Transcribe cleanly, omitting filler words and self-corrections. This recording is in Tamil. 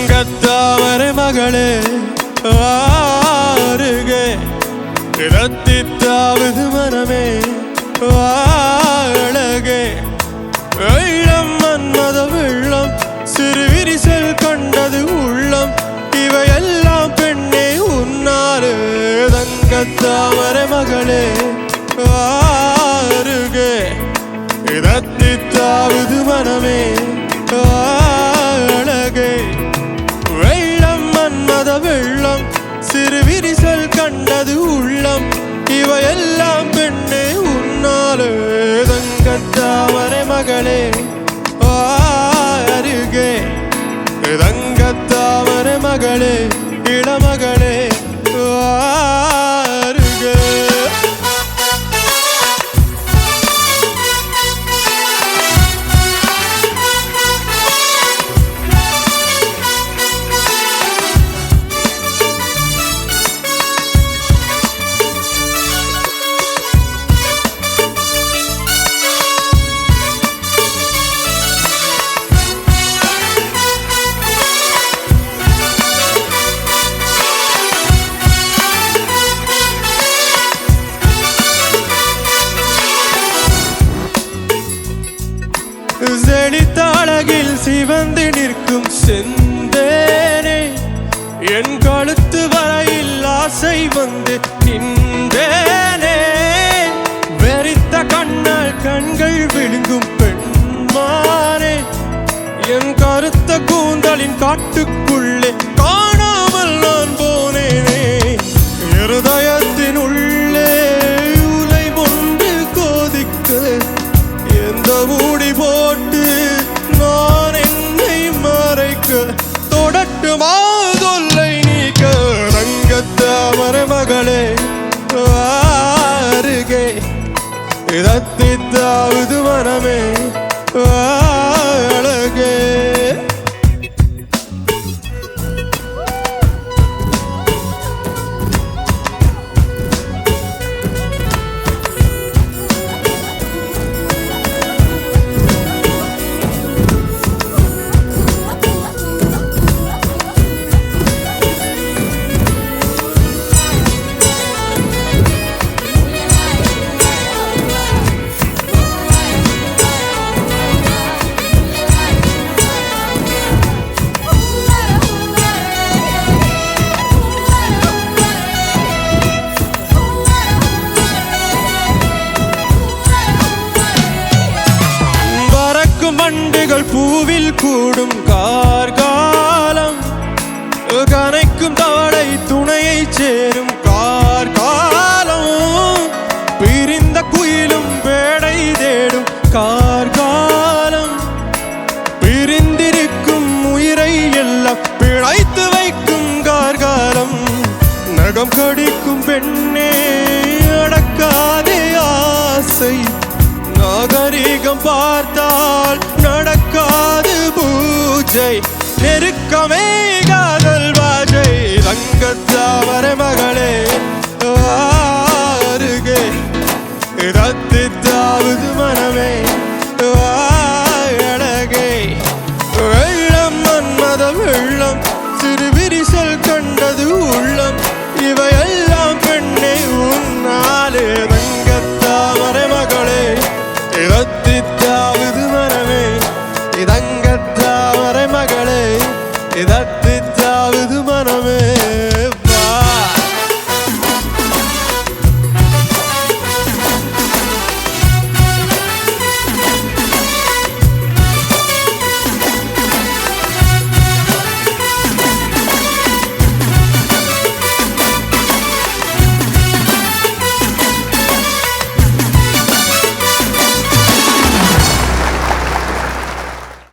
தங்கத்தாமரை மகளே ஆருகே இரத்தித்தாவது மனமே அழகே வெள்ளம் மன்மத வெள்ளம் சிறு விரிசல் கண்டது உள்ளம் இவையெல்லாம் பெண்ணே உன்னாரு தங்கத்தாமரை மகளே ஆருகே இரத்தித்தாவது மனமே அழகே வெள்ளம் மன்மத வெள்ளம் சிறு விரிசல் கண்டது உள்ளம் இவையெல்லாம் பெண்ணே உன்னாலே தங்கத்தாமரை மகளே அருகே தங்கத்தாமரை மகளே இளமகளே அருகே செழித்தழகில் சிவந்து நிற்கும் செந்தேனே என் கழுத்து வரையில் ஆசை வந்து நின்றேனே வெறித்த கண்ணால் கண்கள் விழுங்கும் பெண்மானே என் கருத்த கூந்தலின் காட்டுக்குள்ளே காணாமல் நான் போனேனே இருதயத்தின் உள்ளே உலை ஒன்று கோதிக்க எந்த மூடி போட்டு நான் என்னை மறைக்க தொடட்டுமா தொல்லை நீக்க தங்கத்தாமரை மகளே அருகே இரத்தித்தாவது மனமே அழகே மண்டுகள் பூவில் கூடும் கார்காலம் கனைக்கும் தவளை துணையை சேரும் கார்காலம் பிரிந்த குயிலும் வேடை தேடும் கார்காலம் பிரிந்திருக்கும் உயிரை எல்லாம் பிழைத்து வைக்கும் கார்காலம் நகம் கடிக்கும் பெண்ணே அடக்காதே ஆசை நாகரிகம் பார்த்தால் நடக்காது பூஜை நெருக்கமே காதல் வாஜை தங்கத்தாமரை மகளே அருகே